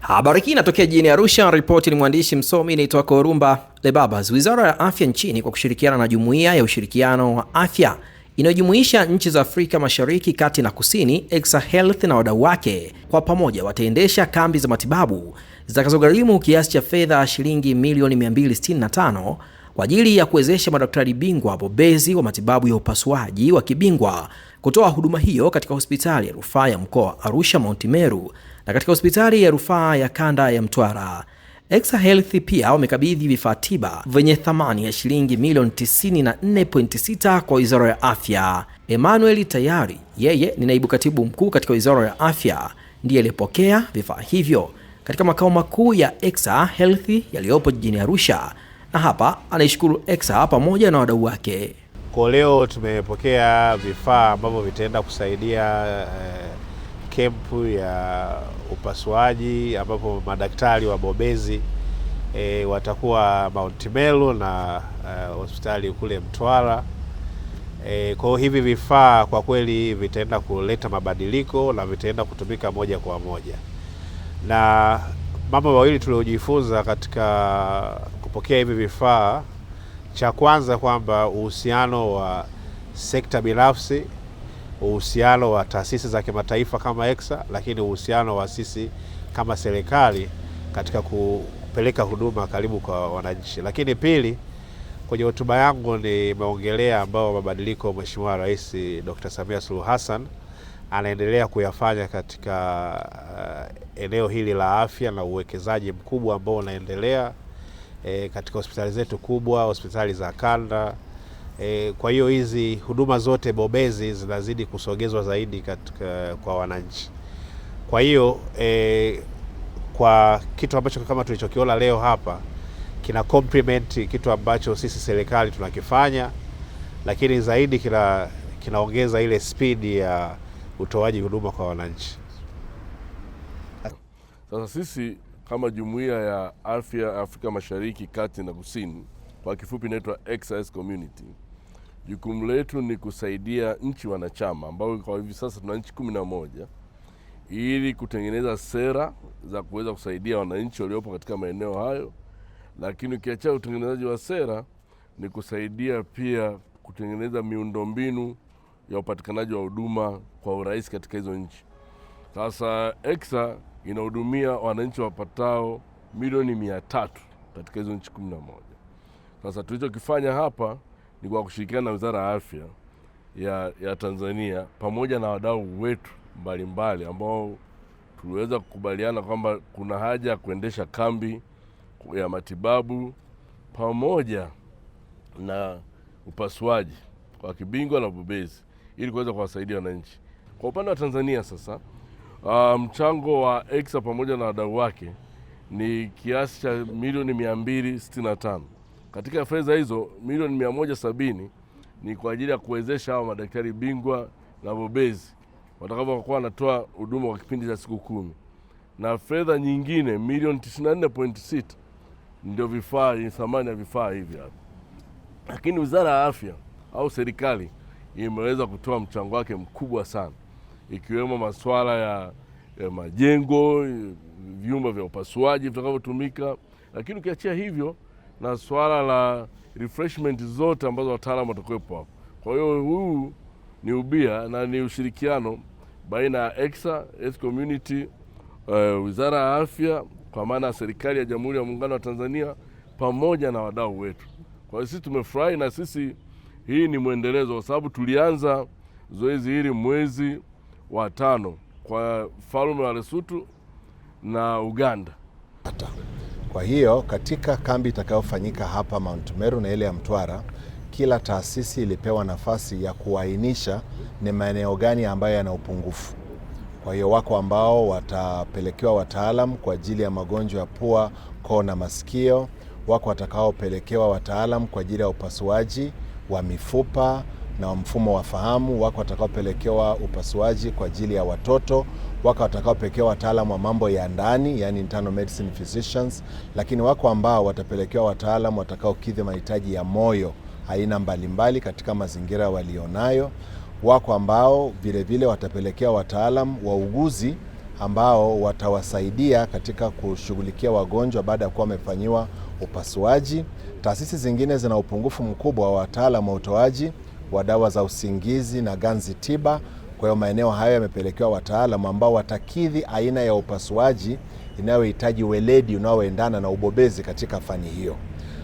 Habari hii inatokea jijini Arusha. Ripoti ni mwandishi msomi naitwa Korumba Lebabas. Wizara ya Afya nchini kwa kushirikiana na Jumuiya ya Ushirikiano wa Afya inayojumuisha nchi za Afrika Mashariki, Kati na Kusini, ExaHealth na wadau wake kwa pamoja wataendesha kambi za matibabu zitakazogharimu kiasi cha fedha shilingi milioni 265 kwa ajili ya kuwezesha madaktari bingwa wabobezi wa matibabu ya upasuaji wa kibingwa kutoa huduma hiyo katika hospitali ya rufaa ya mkoa wa Arusha Mount Meru na katika hospitali ya rufaa ya kanda ya Mtwara. ExaHealth pia wamekabidhi vifaa tiba vyenye thamani ya shilingi milioni 94.6 kwa Wizara ya Afya. Emmanuel Tayari, yeye ni naibu katibu mkuu katika Wizara ya Afya, ndiye aliyepokea vifaa hivyo katika makao makuu ya ExaHealth yaliyopo jijini Arusha, na hapa anaishukuru Exa pamoja na wadau wake. Kwa leo tumepokea vifaa ambavyo vitaenda kusaidia kempu ya upasuaji ambapo madaktari wabobezi watakuwa Mount Meru na hospitali kule Mtwara. Kwa hivi vifaa kwa kweli vitaenda kuleta mabadiliko na vitaenda kutumika moja kwa moja. Na mambo mawili tuliojifunza katika kupokea hivi vifaa, cha kwanza kwamba uhusiano wa sekta binafsi, uhusiano wa taasisi za kimataifa kama Exa, lakini uhusiano wa sisi kama serikali katika kupeleka huduma karibu kwa wananchi. Lakini pili, kwenye hotuba yangu nimeongelea ambao mabadiliko Mheshimiwa Rais Dr. Samia Suluhu Hassan anaendelea kuyafanya katika eneo hili la afya na uwekezaji mkubwa ambao unaendelea katika hospitali zetu kubwa, hospitali za kanda. Kwa hiyo hizi huduma zote bobezi zinazidi kusogezwa zaidi kwa wananchi. Kwa hiyo kwa kitu ambacho kama tulichokiona leo hapa kina complement kitu ambacho sisi serikali tunakifanya, lakini zaidi kinaongeza ile speed ya utoaji huduma kwa wananchi. Sasa sisi kama Jumuiya ya Afya Afrika Mashariki, Kati na Kusini, kwa kifupi inaitwa ExaHealth Community, jukumu letu ni kusaidia nchi wanachama ambao kwa hivi sasa tuna nchi 11 ili kutengeneza sera za kuweza kusaidia wananchi waliopo katika maeneo hayo. Lakini ukiacha utengenezaji wa sera, ni kusaidia pia kutengeneza miundombinu ya upatikanaji wa huduma kwa urahisi katika hizo nchi. Sasa Exa inahudumia wananchi wapatao milioni 300 katika hizo nchi 11. Sasa tulichokifanya hapa ni kwa kushirikiana na Wizara ya Afya ya Tanzania pamoja na wadau wetu mbalimbali ambao tuliweza kukubaliana kwamba kuna haja ya kuendesha kambi ya matibabu pamoja na upasuaji kwa kibingwa na bobezi ili kuweza kuwasaidia wananchi. Kwa upande wa Tanzania sasa, mchango wa Exa pamoja na wadau wake ni kiasi cha milioni 265. Katika fedha hizo milioni 170 ni kwa ajili ya kuwezesha hao madaktari bingwa na bobezi watakapokuwa wanatoa huduma kwa kipindi cha siku 10. Na fedha nyingine milioni 94.6 ndio vifaa, ni thamani ya vifaa hivi hapa. Lakini Wizara ya Afya au serikali imeweza kutoa mchango wake mkubwa sana, ikiwemo masuala ya majengo, vyumba vya upasuaji vitakavyotumika, lakini ukiachia hivyo na swala la refreshment zote ambazo wataalamu watakuwepo hapo. Kwa hiyo huu ni ubia na ni ushirikiano baina ya ExaHealth Community, Wizara ya Afya kwa maana serikali ya Jamhuri ya Muungano wa Tanzania pamoja na wadau wetu. Kwa hiyo sisi tumefurahi, na sisi hii ni mwendelezo kwa sababu tulianza zoezi hili mwezi wa 5 kwa Falme wa Lesotho na Uganda. Kwa hiyo katika kambi itakayofanyika hapa Mount Meru na ile ya Mtwara, kila taasisi ilipewa nafasi ya kuainisha ni maeneo gani ambayo yana upungufu. Kwa hiyo wako ambao watapelekewa wataalamu kwa ajili ya magonjwa ya pua, koo na masikio, wako watakaopelekewa wataalamu kwa ajili ya upasuaji wa mifupa na mfumo wa fahamu, wako watakaopelekewa upasuaji kwa ajili ya watoto, wako watakaopelekewa wataalamu wa mambo ya ndani, yani internal medicine physicians, lakini wako ambao watapelekewa wataalamu watakaokidhi mahitaji ya moyo aina mbalimbali katika mazingira walionayo. Wako ambao vile vile watapelekewa wataalamu wauguzi ambao watawasaidia katika kushughulikia wagonjwa baada ya kuwa wamefanyiwa upasuaji. Taasisi zingine zina upungufu mkubwa wa wataalamu wa utoaji wa dawa za usingizi na ganzi tiba. Kwa hiyo maeneo hayo yamepelekewa wataalamu ambao watakidhi aina ya upasuaji inayohitaji weledi unaoendana na ubobezi katika fani hiyo.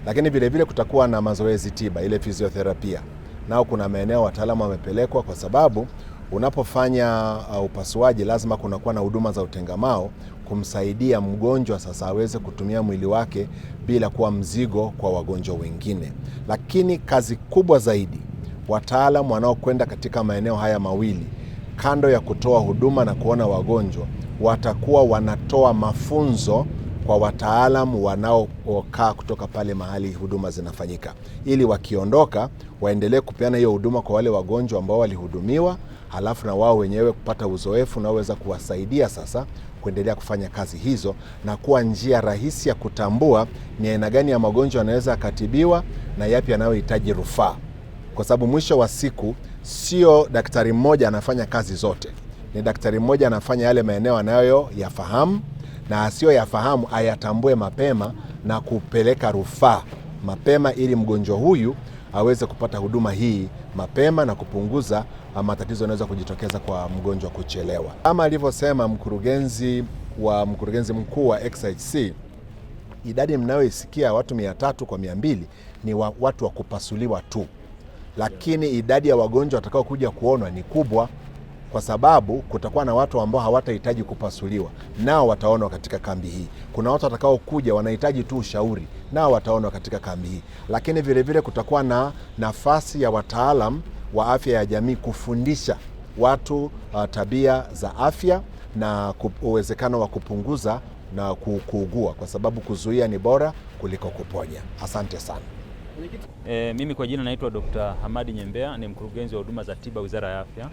Lakini vile vile kutakuwa na mazoezi tiba, ile fizioterapia. Nao kuna maeneo wataalamu wamepelekwa, kwa sababu unapofanya upasuaji lazima kunakuwa na huduma za utengamao kumsaidia mgonjwa sasa aweze kutumia mwili wake bila kuwa mzigo kwa wagonjwa wengine. Lakini kazi kubwa zaidi, wataalamu wanaokwenda katika maeneo haya mawili, kando ya kutoa huduma na kuona wagonjwa, watakuwa wanatoa mafunzo kwa wataalamu wanaokaa kutoka pale mahali huduma zinafanyika, ili wakiondoka waendelee kupeana hiyo huduma kwa wale wagonjwa ambao walihudumiwa, halafu na wao wenyewe kupata uzoefu unaoweza kuwasaidia sasa kuendelea kufanya kazi hizo, na kuwa njia rahisi ya kutambua ni aina gani ya magonjwa yanaweza kutibiwa na yapi yanayohitaji rufaa. Kwa sababu mwisho wa siku sio daktari mmoja anafanya kazi zote. Ni daktari mmoja anafanya yale maeneo anayoyafahamu, na asiyoyafahamu ayatambue mapema na kupeleka rufaa mapema, ili mgonjwa huyu aweze kupata huduma hii mapema na kupunguza matatizo yanaweza kujitokeza kwa mgonjwa kuchelewa. Kama alivyosema mkurugenzi mkuu wa XHC, idadi mnayoisikia watu 300 kwa 200 ni watu wa kupasuliwa tu. Lakini idadi ya wagonjwa watakao kuja kuonwa ni kubwa, kwa sababu kutakuwa na watu ambao hawatahitaji kupasuliwa, nao wataonwa katika kambi hii. Kuna watu watakao kuja wanahitaji tu ushauri, nao wataonwa katika kambi hii. Lakini vile vile kutakuwa na nafasi ya wataalam wa afya ya jamii kufundisha watu tabia za afya na uwezekano wa kupunguza na kuugua, kwa sababu kuzuia ni bora kuliko kuponya. Asante sana. Mimi kwa jina naitwa Dr. Hamadi Nyembea, ni mkurugenzi wa huduma za tiba Wizara ya Afya.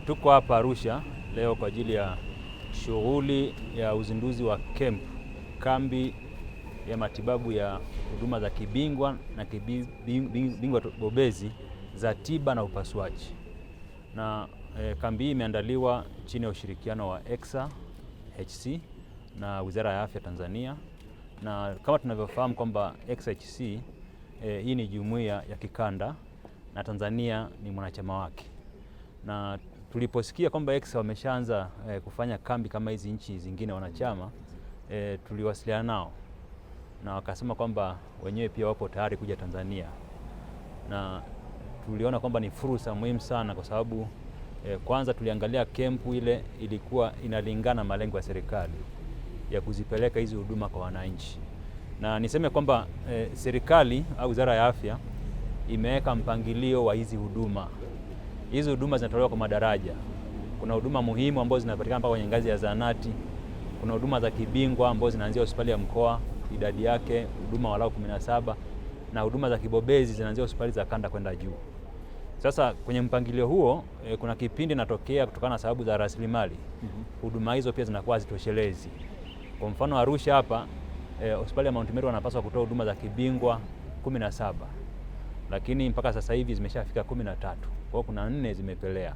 Tuko hapa Arusha leo kwa ajili ya shughuli ya uzinduzi wa kambi ya matibabu ya huduma za kibingwa na kibingwa bobezi za tiba na upasuaji. Na kambi hii imeandaliwa chini ya ushirikiano wa XHC na Wizara ya Afya Tanzania. Na kama tunavyofahamu kwamba XHC hii ni jumuiya ya kikanda na Tanzania ni mwanachama wake. Na tuliposikia kwamba XHC wameshaanza kufanya kambi kama hizi nchi zingine wanachama, tuliwasiliana nao na wakasema kwamba wenyewe pia wapo tayari kuja Tanzania. Na tuliona kwamba ni fursa muhimu sana, kwa sababu kwanza tuliangalia kempu ile ilikuwa inalingana malengo ya serikali ya kuzipeleka hizi huduma kwa wananchi. Na niseme kwamba serikali au Wizara ya Afya imeweka mpangilio wa hizi huduma. Hizi huduma zinatolewa kwa madaraja. Kuna huduma muhimu ambazo zinapatikana mpaka kwenye ngazi ya zahanati. Kuna huduma za kibingwa ambazo zinaanzia hospitali ya mkoa, idadi yake huduma walau 17, na huduma za kibobezi zinaanzia hospitali za kanda kwenda juu. Sasa kwenye mpangilio huo kuna kipindi natokea kutokana na sababu za rasilimali. Huduma hizo pia zinakuwa hazitoshelezi. Kwa mfano Arusha hapa hospitali ya Mount Meru wanapaswa kutoa huduma za kibingwa 17, lakini mpaka sasa hivi zimeshafika 13. Kwa kuna 4 zimepelea.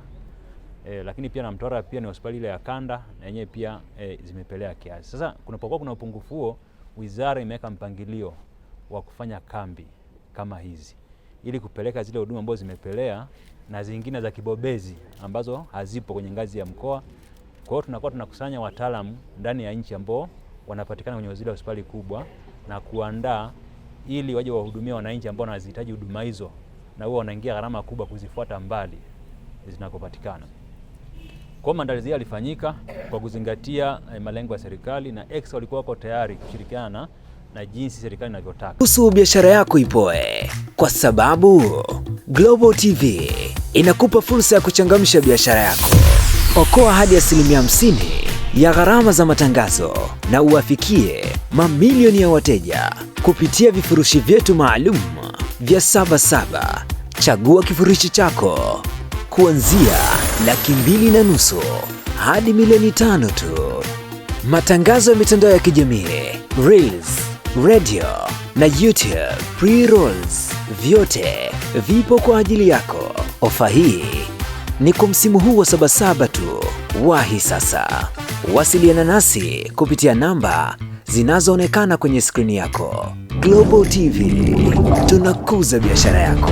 Lakini pia na Mtwara pia ni hospitali ile ya kanda na yenyewe pia zimepelea kiasi. Sasa kunapokuwa kuna upungufu huo, wizara imeweka mpangilio wa kufanya kambi kama hizi ili kupeleka zile huduma ambazo zimepelea na zingine za kibobezi ambazo hazipo kwenye ngazi ya mkoa. Kwa hiyo tunakuwa tunakusanya wataalamu ndani ya nchi ambao wanapatikana kwenye zile hospitali kubwa na kuandaa ili waje wahudumia wananchi ambao wanazihitaji huduma hizo, na wao wanaingia gharama kubwa kuzifuata mbali zinakopatikana. Kwa maandalizi yalifanyika kwa kuzingatia malengo ya serikali, na XHC walikuwa wako tayari kushirikiana na jinsi serikali inavyotaka. Kuhusu biashara yako ipoe, kwa sababu Global TV inakupa fursa ya kuchangamsha biashara yako. Okoa hadi 50% ya gharama za matangazo na uwafikie mamilioni ya wateja kupitia vifurushi vyetu maalum vya 77. Chagua kifurushi chako kuanzia $2.5 hadi $1.5 tu. Matangazo ya mitandao ya kijamii, Reels, radio na YouTube pre-rolls, vyote vipo kwa ajili yako. Ofa hii ni kwa msimu huu wa 77 tu. Wahi sasa, wasiliana nasi kupitia namba zinazoonekana kwenye skrini yako. Global TV, tunakuza biashara yako.